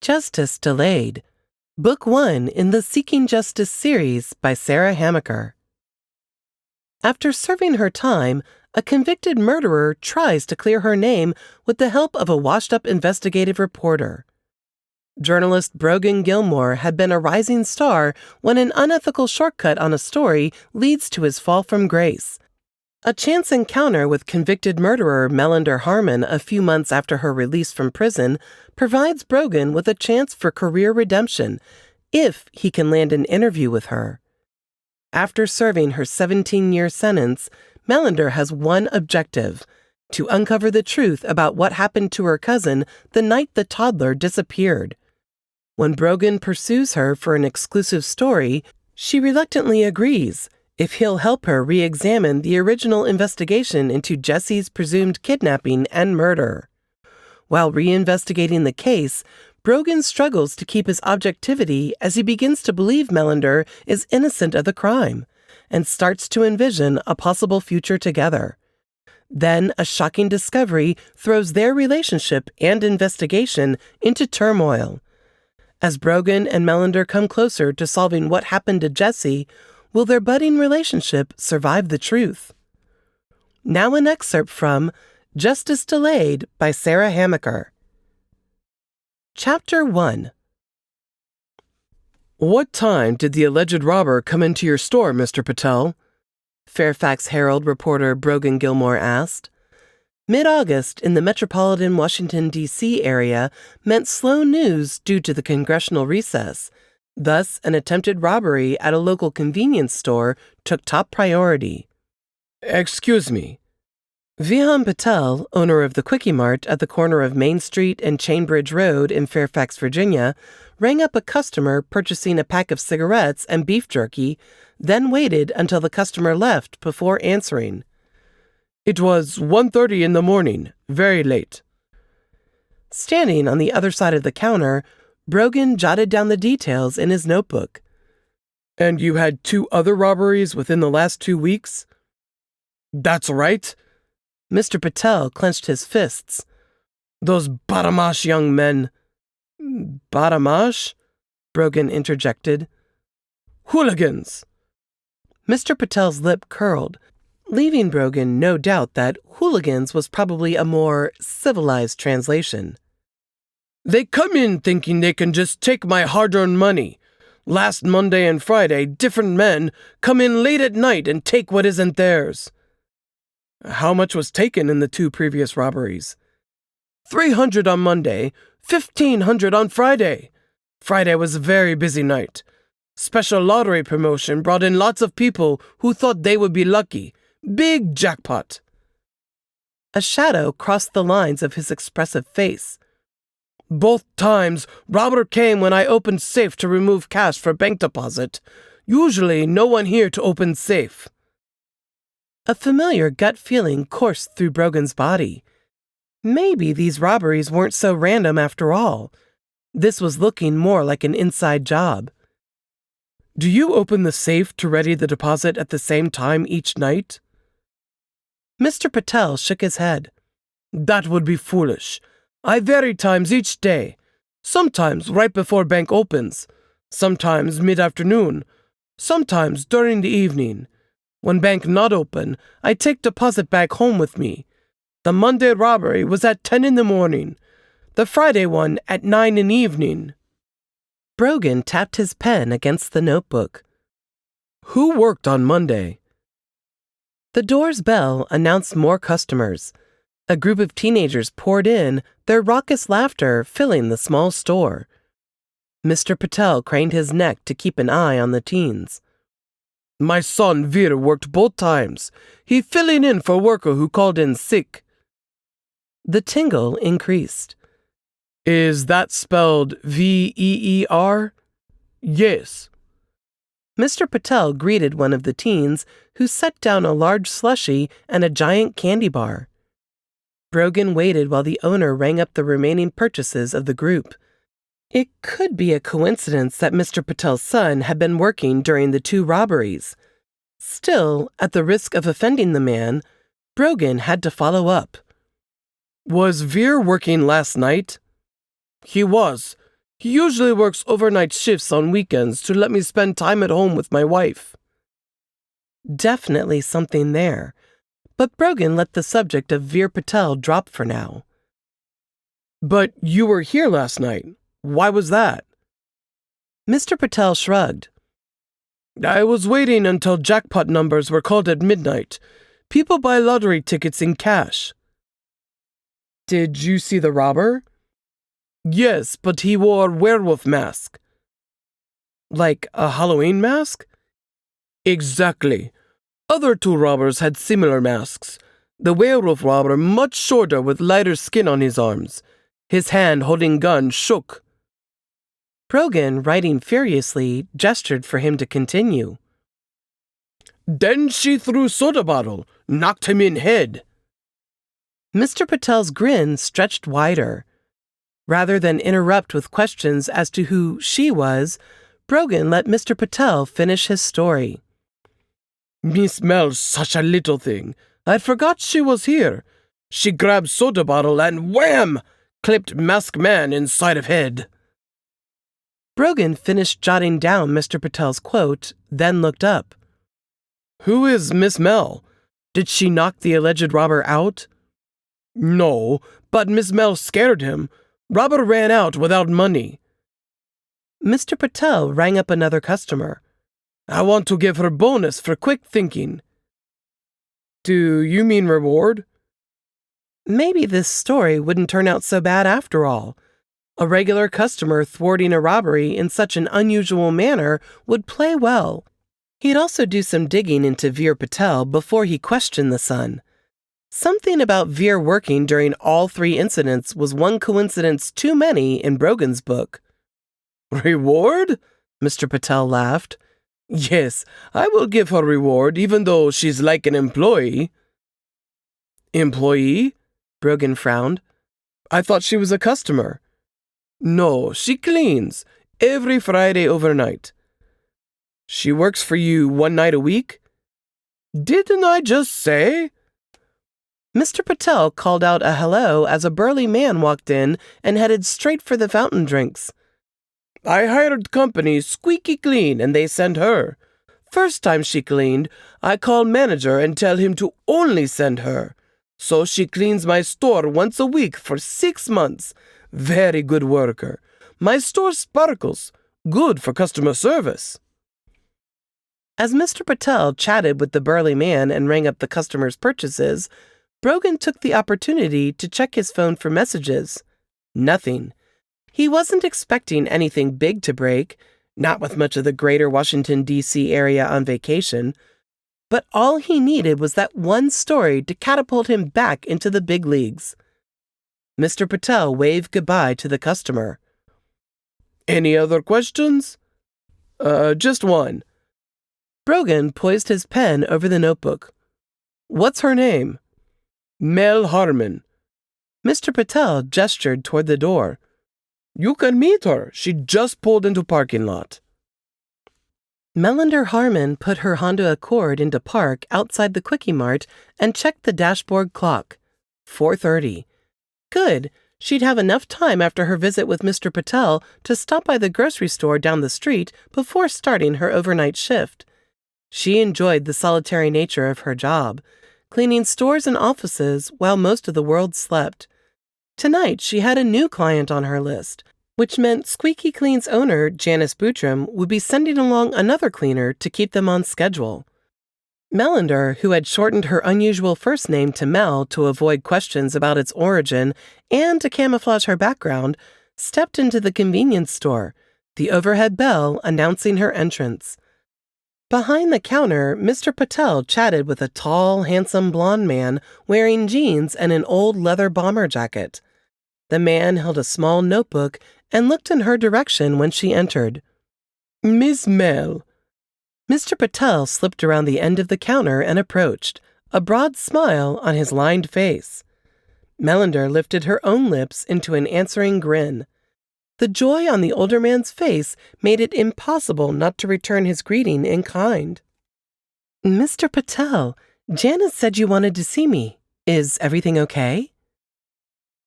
Justice Delayed, Book 1 in the Seeking Justice series by Sarah Hamaker. After serving her time, a convicted murderer tries to clear her name with the help of a washed-up investigative reporter. Journalist Brogan Gilmore had been a rising star when an unethical shortcut on a story leads to his fall from grace. A chance encounter with convicted murderer Melander Harmon a few months after her release from prison provides Brogan with a chance for career redemption if he can land an interview with her. After serving her 17-year sentence, Melander has one objective: to uncover the truth about what happened to her cousin the night the toddler disappeared. When Brogan pursues her for an exclusive story, she reluctantly agrees if he'll help her re-examine the original investigation into Jesse's presumed kidnapping and murder. While re-investigating the case, Brogan struggles to keep his objectivity as he begins to believe Melander is innocent of the crime and starts to envision a possible future together. Then a shocking discovery throws their relationship and investigation into turmoil. As Brogan and Melander come closer to solving what happened to Jesse, will their budding relationship survive the truth? Now an excerpt from Justice Delayed by Sarah Hamaker. Chapter 1. What time did the alleged robber come into your store, Mr. Patel? Fairfax Herald reporter Brogan Gilmore asked. Mid-August in the metropolitan Washington, D.C. area meant slow news due to the congressional recess. Thus, an attempted robbery at a local convenience store took top priority. Excuse me. Vihan Patel, owner of the Quickie Mart at the corner of Main Street and Chainbridge Road in Fairfax, Virginia, rang up a customer purchasing a pack of cigarettes and beef jerky, then waited until the customer left before answering. It was 1:30 in the morning, very late. Standing on the other side of the counter, Brogan jotted down the details in his notebook. And you had 2 other robberies within the last 2 weeks? That's right. Mr. Patel clenched his fists. Those Badamash young men. Badamash? Brogan interjected. Hooligans. Mr. Patel's lip curled, leaving Brogan no doubt that hooligans was probably a more civilized translation. They come in thinking they can just take my hard-earned money. Last Monday and Friday, different men come in late at night and take what isn't theirs. How much was taken in the 2 previous robberies? $300 on Monday, $1,500 on Friday. Friday was a very busy night. Special lottery promotion brought in lots of people who thought they would be lucky. Big jackpot. A shadow crossed the lines of his expressive face. Both times, robber came when I opened safe to remove cash for bank deposit. Usually, no one here to open safe. A familiar gut feeling coursed through Brogan's body. Maybe these robberies weren't so random after all. This was looking more like an inside job. Do you open the safe to ready the deposit at the same time each night? Mr. Patel shook his head. That would be foolish. I vary times each day. Sometimes right before bank opens. Sometimes mid-afternoon. Sometimes during the evening. When bank not open, I take deposit back home with me. The Monday robbery was at 10 in the morning. The Friday one at 9 in the evening. Brogan tapped his pen against the notebook. Who worked on Monday? The door's bell announced more customers. A group of teenagers poured in, their raucous laughter filling the small store. Mr. Patel craned his neck to keep an eye on the teens. My son Veer worked both times. He filling in for worker who called in sick. The tingle increased. Is that spelled V-E-E-R? Yes. Mr. Patel greeted one of the teens who set down a large slushie and a giant candy bar. Brogan waited while the owner rang up the remaining purchases of the group. It could be a coincidence that Mr. Patel's son had been working during the 2 robberies. Still, at the risk of offending the man, Brogan had to follow up. Was Veer working last night? He was. He usually works overnight shifts on weekends to let me spend time at home with my wife. Definitely something there, but Brogan let the subject of Veer Patel drop for now. But you were here last night. Why was that? Mr. Patel shrugged. I was waiting until jackpot numbers were called at midnight. People buy lottery tickets in cash. Did you see the robber? Yes, but he wore a werewolf mask. Like a Halloween mask? Exactly. Other two robbers had similar masks. The werewolf robber much shorter with lighter skin on his arms. His hand holding gun shook. Brogan, writing furiously, gestured for him to continue. Then she threw soda bottle, knocked him in head. Mr. Patel's grin stretched wider. Rather than interrupt with questions as to who she was, Brogan let Mr. Patel finish his story. Miss Mel's such a little thing. I forgot she was here. She grabbed soda bottle and wham! Clipped masked man inside of head. Brogan finished jotting down Mr. Patel's quote, then looked up. Who is Miss Mel? Did she knock the alleged robber out? No, but Miss Mel scared him. Robber ran out without money. Mr. Patel rang up another customer. I want to give her bonus for quick thinking. Do you mean reward? Maybe this story wouldn't turn out so bad after all. A regular customer thwarting a robbery in such an unusual manner would play well. He'd also do some digging into Veer Patel before he questioned the son. Something about Veer working during all three incidents was one coincidence too many in Brogan's book. Reward? Mr. Patel laughed. Yes, I will give her reward even though she's like an employee. Employee? Brogan frowned. I thought she was a customer. No, she cleans every Friday overnight. She works for you one night a week? Didn't I just say? Mr. Patel called out a hello as a burly man walked in and headed straight for the fountain drinks. I hired company squeaky clean and they send her. First time she cleaned, I call manager and tell him to only send her. So she cleans my store once a week for 6 months. Very good worker. My store sparkles. Good for customer service. As Mr. Patel chatted with the burly man and rang up the customer's purchases, Brogan took the opportunity to check his phone for messages. Nothing. He wasn't expecting anything big to break, not with much of the greater Washington, D.C. area on vacation, but all he needed was that one story to catapult him back into the big leagues. Mr. Patel waved goodbye to the customer. Any other questions? Just one. Brogan poised his pen over the notebook. What's her name? Mel Harmon. Mr. Patel gestured toward the door. You can meet her. She just pulled into parking lot. Melander Harmon put her Honda Accord into park outside the Quickie Mart and checked the dashboard clock. 4:30. Good. She'd have enough time after her visit with Mr. Patel to stop by the grocery store down the street before starting her overnight shift. She enjoyed the solitary nature of her job, cleaning stores and offices while most of the world slept. Tonight, she had a new client on her list, which meant Squeaky Clean's owner, Janice Boutram, would be sending along another cleaner to keep them on schedule. Melander, who had shortened her unusual first name to Mel to avoid questions about its origin and to camouflage her background, stepped into the convenience store, the overhead bell announcing her entrance. Behind the counter, Mr. Patel chatted with a tall, handsome blond man wearing jeans and an old leather bomber jacket. The man held a small notebook and looked in her direction when she entered. Miss Mel. Mr. Patel slipped around the end of the counter and approached, a broad smile on his lined face. Melander lifted her own lips into an answering grin. The joy on the older man's face made it impossible not to return his greeting in kind. Mr. Patel, Janice said you wanted to see me. Is everything okay?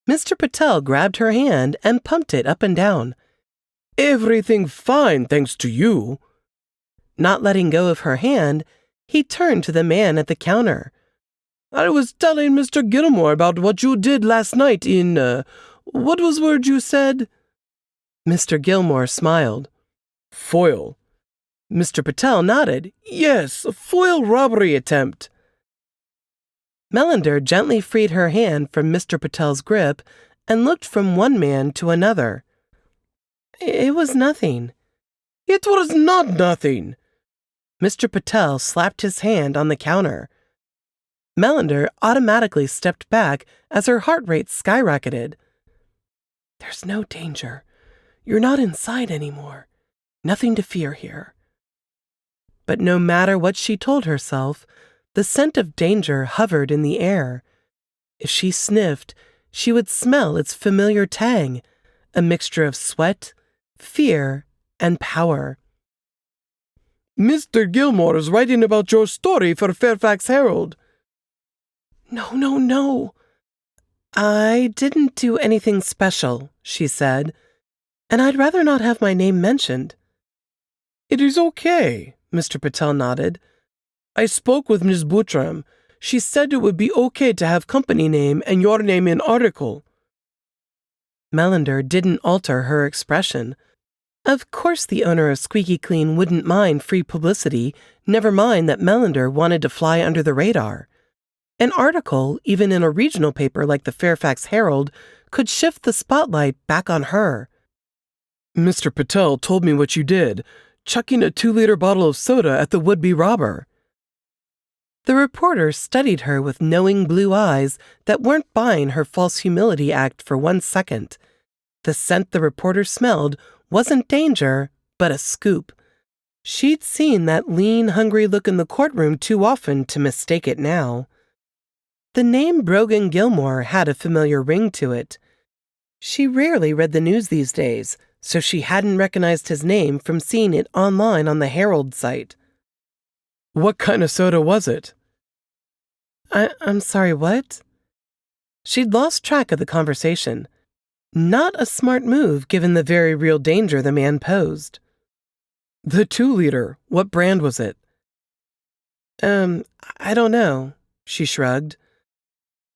Mr. Patel grabbed her hand and pumped it up and down. Everything fine, thanks to you. Not letting go of her hand, he turned to the man at the counter. I was telling Mr. Gilmore about what you did last night in, what was the word you said? Mr. Gilmore smiled. Foil. Mr. Patel nodded. Yes, a foil robbery attempt. Melander gently freed her hand from Mr. Patel's grip and looked from one man to another. It was nothing. It was not nothing. Mr. Patel slapped his hand on the counter. Melander automatically stepped back as her heart rate skyrocketed. There's no danger. You're not inside anymore. Nothing to fear here. But no matter what she told herself, the scent of danger hovered in the air. If she sniffed, she would smell its familiar tang, a mixture of sweat, fear, and power. Mr. Gilmore is writing about your story for Fairfax Herald. No. I didn't do anything special, she said, and I'd rather not have my name mentioned. It is okay, Mr. Patel nodded. I spoke with Miss Buttram. She said it would be okay to have company name and your name in article. Melander didn't alter her expression. Of course the owner of Squeaky Clean wouldn't mind free publicity, never mind that Melander wanted to fly under the radar. An article, even in a regional paper like the Fairfax Herald, could shift the spotlight back on her. Mr. Patel told me what you did, chucking a 2-liter bottle of soda at the would-be robber. The reporter studied her with knowing blue eyes that weren't buying her false humility act for 1 second. The scent the reporter smelled wasn't danger, but a scoop. She'd seen that lean, hungry look in the courtroom too often to mistake it now. The name Brogan Gilmore had a familiar ring to it. She rarely read the news these days, so she hadn't recognized his name from seeing it online on the Herald site. What kind of soda was it? I'm sorry, what? She'd lost track of the conversation. Not a smart move given the very real danger the man posed. The 2-liter. What brand was it? I don't know, she shrugged.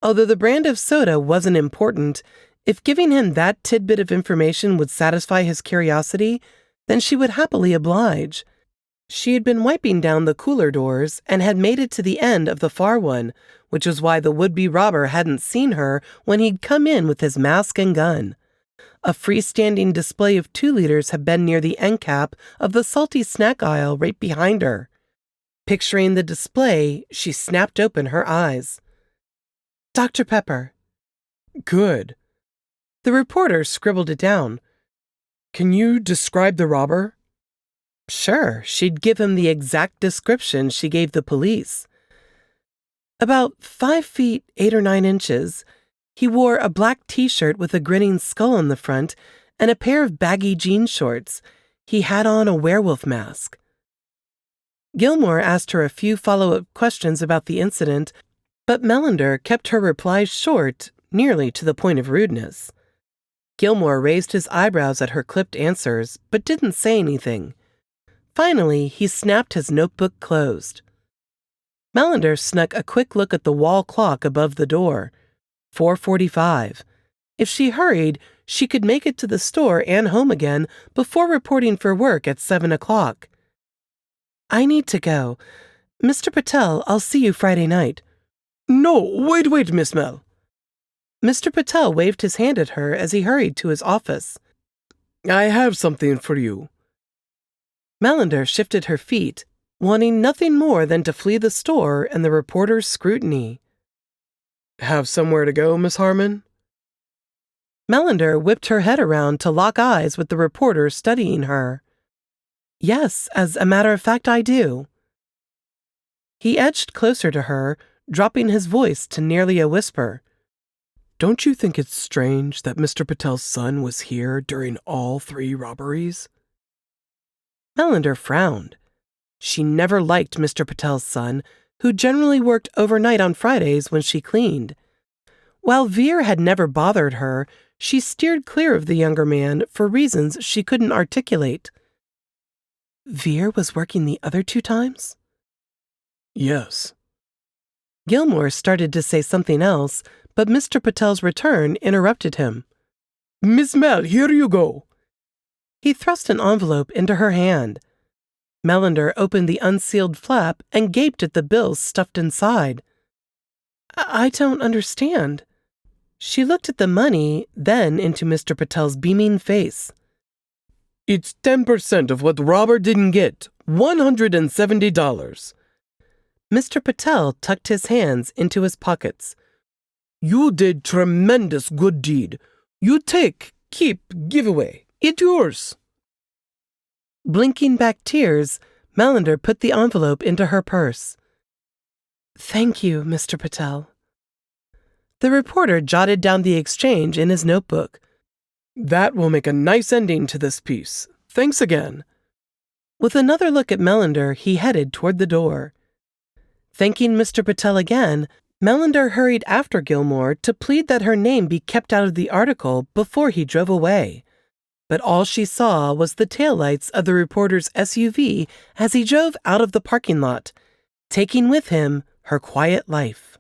Although the brand of soda wasn't important, if giving him that tidbit of information would satisfy his curiosity, then she would happily oblige. She had been wiping down the cooler doors and had made it to the end of the far one, which was why the would-be robber hadn't seen her when he'd come in with his mask and gun. A freestanding display of 2 liters had been near the end cap of the salty snack aisle right behind her. Picturing the display, she snapped open her eyes. Dr. Pepper. Good. The reporter scribbled it down. Can you describe the robber? Sure, she'd give him the exact description she gave the police. About 5 feet 8 or 9 inches, he wore a black t-shirt with a grinning skull on the front and a pair of baggy jean shorts. He had on a werewolf mask. Gilmore asked her a few follow-up questions about the incident, but Melander kept her replies short, nearly to the point of rudeness. Gilmore raised his eyebrows at her clipped answers, but didn't say anything. Finally, he snapped his notebook closed. Melander snuck a quick look at the wall clock above the door. 4:45. If she hurried, she could make it to the store and home again before reporting for work at 7 o'clock. I need to go. Mr. Patel, I'll see you Friday night. No, wait, Miss Mel. Mr. Patel waved his hand at her as he hurried to his office. I have something for you. Melander shifted her feet, wanting nothing more than to flee the store and the reporter's scrutiny. Have somewhere to go, Miss Harmon? Melander whipped her head around to lock eyes with the reporter studying her. Yes, as a matter of fact, I do. He edged closer to her, dropping his voice to nearly a whisper. Don't you think it's strange that Mr. Patel's son was here during all 3 robberies? Melander frowned. She never liked Mr. Patel's son, who generally worked overnight on Fridays when she cleaned. While Veer had never bothered her, she steered clear of the younger man for reasons she couldn't articulate. Veer was working the other 2 times? Yes. Gilmore started to say something else, but Mr. Patel's return interrupted him. Miss Mel, here you go. He thrust an envelope into her hand. Melander opened the unsealed flap and gaped at the bills stuffed inside. I don't understand. She looked at the money, then into Mr. Patel's beaming face. It's 10% of what Robert didn't get. $170. Mr. Patel tucked his hands into his pockets. You did tremendous good deed. You take, keep, give away. It's yours. Blinking back tears, Melander put the envelope into her purse. Thank you, Mr. Patel. The reporter jotted down the exchange in his notebook. That will make a nice ending to this piece. Thanks again. With another look at Melander, he headed toward the door. Thanking Mr. Patel again, Melander hurried after Gilmore to plead that her name be kept out of the article before he drove away. But all she saw was the taillights of the reporter's SUV as he drove out of the parking lot, taking with him her quiet life.